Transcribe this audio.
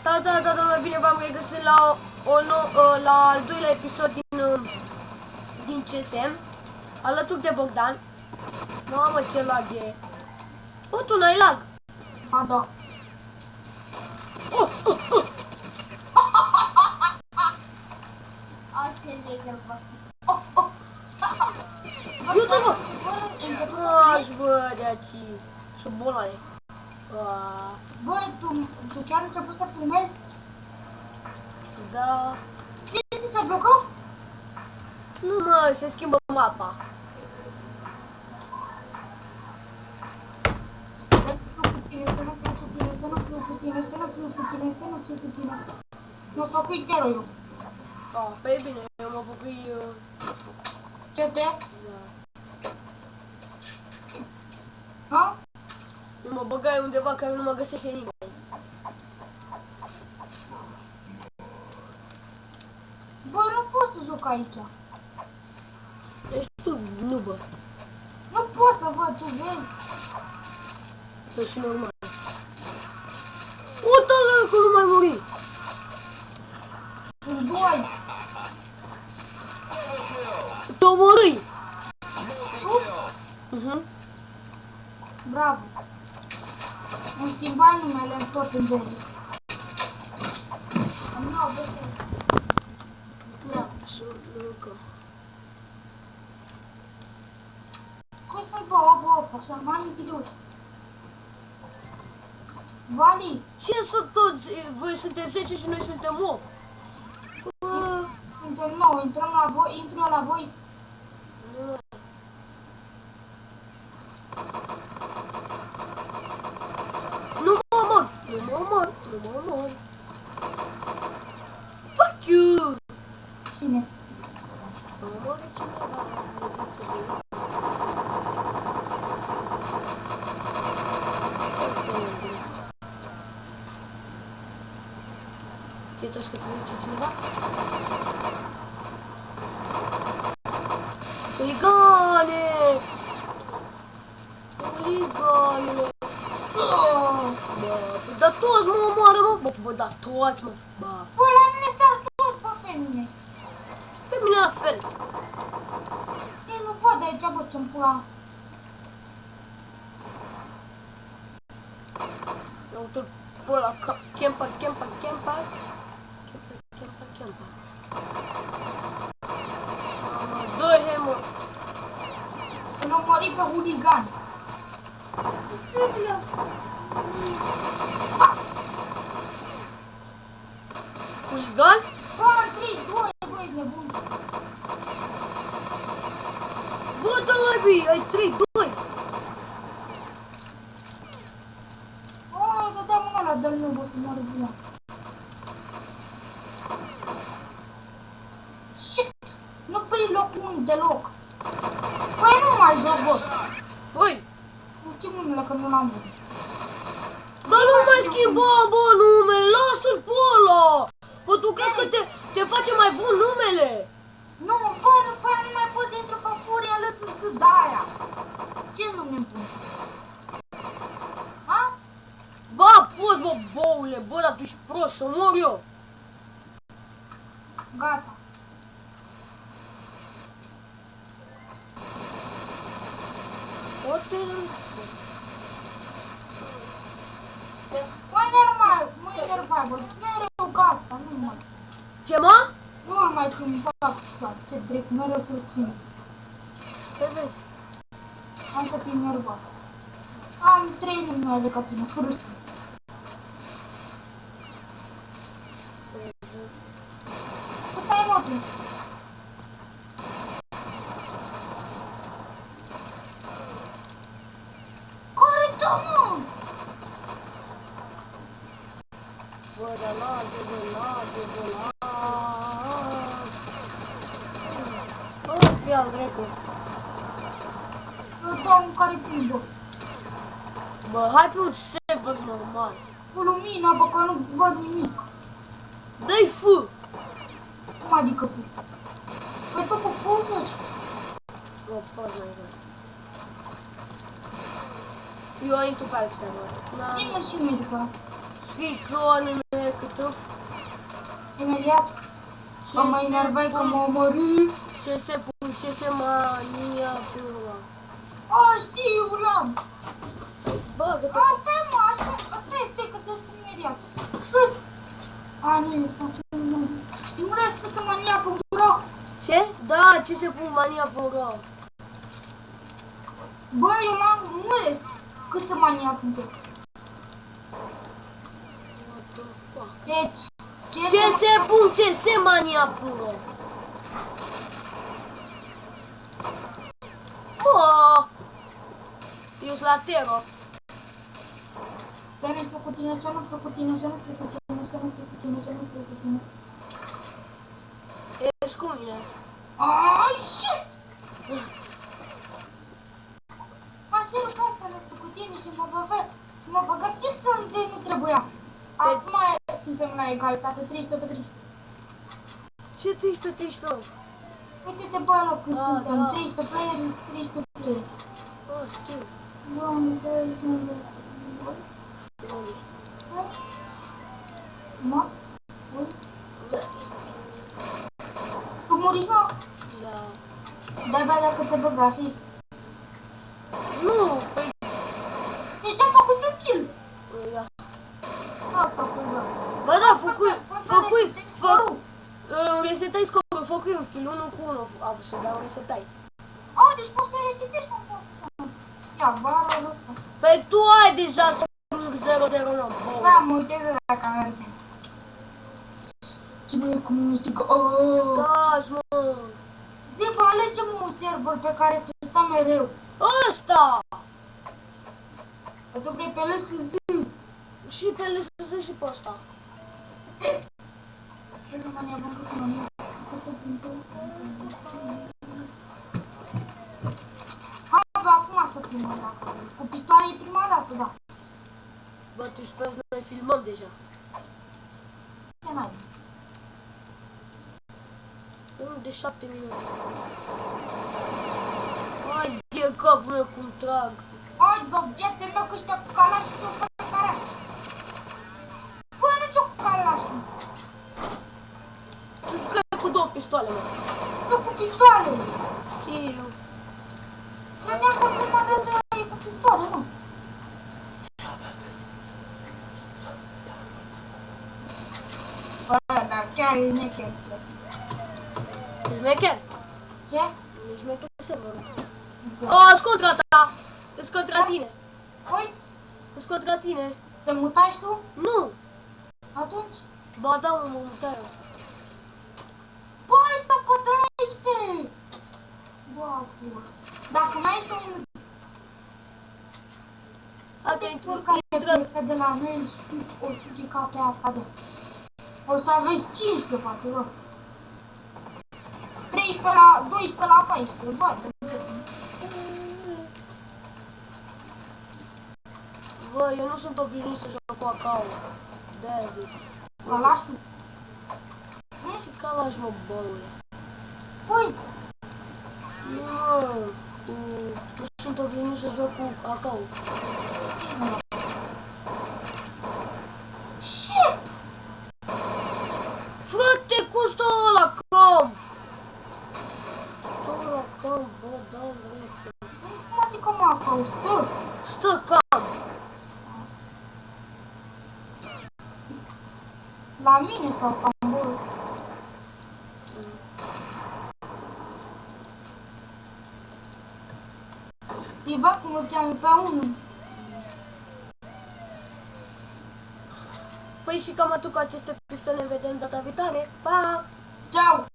Salutare, bine v-am regăsit la al doilea episod din CSM, alături de Bogdan. Mamă, ce lag e! O, tu n-ai lag? Ba da. Uite-mă! Aș bă, de aici. Și boloane. Bă, tu chiar ai început să filmezi? Da. Ce ți s-a blocat? Nu mă, se schimbă mapa. Să nu fiu cu tine, să nu fiu cu tine, să nu fiu cu tine, să nu fiu cu tine, să nu fiu cu tine. M-a făcut eroiul. Păi bine, eu mă făcut... Ce te? Da. Ha? Eu mă băgai undeva care nu mă găsește nimeni. Bă, nu pot să joc aici. Ești tu, nu bă. Nu pot să văd, tu vezi? Păi și normal. Uite-l că nu mai muri. În doi. Te omorâi. Tu? Bravo. Îmi schimbai numele tot în doi. Cum să-l bă, 8, așa, m-am întâlnit. Vali, Ce sunt toți? Voi sunteți 10 și noi suntem 8. suntem 9, intrăm la voi, intru eu la voi. Nu mă omor! Nu mă omor! Nu mă omor! Fuck you! Cine? Mă omor de cineva. Uitați că te duce cineva? Huligane! Huligane! Bă, dar toți mă omoară, mă! Bă, dar toți, mă! Bă! Bă, la mine sar toți pe mine. Pe mine la fel! Eu nu văd aici, bă, ce-mi pula. Eu uite-l pe ăla, camper. Dă-i, mă! Să nu mori pe huligan. Huligan? Bă, 3, 2, bă, ești nebun. Bă, dă-l mai ai 3, 2! Oh, dădeam mâna la dă-l meu, bă, să moară via. Shit! Nu pe locul 1 deloc. Păi nu mai joc, bă. Băi! Nu schimb numele, că nu l-am văzut. Dar nu mai schimba, bă, numele, lasă-l pe ăla! Bă, tu crezi că te face mai bun numele? Nu, bă, după aia nu mai pot să intru pe furia, lăsă să daia. Ce nume-mi pun? Ha? Ba, poți, bă, boule, bă, dar tu ești prost, să mor eu! Gata. Mă enervai, bă, mereu gata, nu mai. Ce, mă? Nu-l mai schimb, fac, ce drept, mereu să-l schimb. Ce vezi? Am să fii nervat. Am 3 numele ca tine, fără să. Cât ai motul? Care-te, mă? Bă, dar lage, bă. Bă, fii al dracu. Eu dau un care plimbă. Bă, hai pe un server normal. Cu lumina, bă, că nu văd nimic. Dă-i F! Cum adică fi? Păi tu cu full-uri? Bă, poți mai jos. Eu intru pe alt server. Zi-mi și mie după aia. Scrii clonele cât tuf. Imediat. Că mă enervai că mă omori. Ce se mania pula. A, știu, l-am. Bagă-te. Asta e, mă, așa. Asta este, că te spun imediat. Ăsta. A, nu, ăsta. Nu răspuns mania.ro. Ce? Da, ce se pun mania.ro. Bă, eu n-am mulți. Cât să mania.ro. What the fuck? Deci, CS mania.ro. Oh! Eu sunt la Tero. să nu fiu cu tine, să nu fiu cu tine, să nu fiu cu tine, să nu fiu cu tine, să nu fiu cu tine. Ești cu mine. Ai, shit! Așa e ca să nu fiu cu tine și mă băgă fix unde nu trebuia. Acum suntem la egalitate, 13 pe 13. Ce 13? Uite-te pe ăla cât suntem, da. 13 player, 13 player. Oh, știu. Mă? Ui? Tu muriți, mă? Da. De-abia dacă te băga și... Nu, păi... Deci am făcut și un kill. Ia. Da, făcut, da. Bă, da, Poți să resetezi scorul. resetai scorul, făcui un kill, 1 cu 1, a să dau resetai. A, deci poți să resetezi. Ia, bară, Păi tu ai deja scorul 009, bă. da, mă uitez dacă merge. Cine e comunistic? Aaaa! Da, mă. Zi, bă, alegem un server pe care să stăm mereu. Ăsta! Că tu vrei pe LSZ. Și pe LSZ și pe ăsta. Ce România, bă, cât România? Cât să printă? Hai, bă, acum să filmăm dacă. Cu pistoale e prima dată, da. Bă, tu sper să noi filmăm deja. Ce n-ai? Unul de 7 minute. Hai de capul meu cum trag. Hai, dă viața mea că ăștia cu calașul și-o fac caraș. Bă, nu ce-o cu calașul? Tu jucai cu 2 pistoale, mă. Eu cu pistoale. Știu. Credeam că prima dată e cu pistoale, nu? Bă, dar chiar e necher chestia. Ești mecher? Ce? Ești mecher serverul. O, sunt contra ta! Sunt contra tine. Păi, Sunt contra tine. te mutași tu? Nu! Atunci? Ba da, mă mutai eu. Bă, ăsta pe 13! Bă, acum. Dacă mai să un... Hai Tur că care intră. plecă de la noi și o suge ca pe acadă. O să aveți 15, poate, bă. 13 la... 12 la 14, bă, Bă, eu nu sunt obișnuit să joc cu AK-ul. De-aia zic. calașul. Și calaș, mă, băule. Păi, Nu, mă, nu sunt obișnuit să joc cu AK-ul. shit! Frate, cum stă ăla cam? Stă ăla cam, bă, da, vrete. Cum adică mă, acolo stă? Stă cam. La mine stau cam, bă. Îi văd cum îl cheamă pe unul. Păi și cam atât cu aceste pistole, ne vedem data viitoare. Pa! Ceau!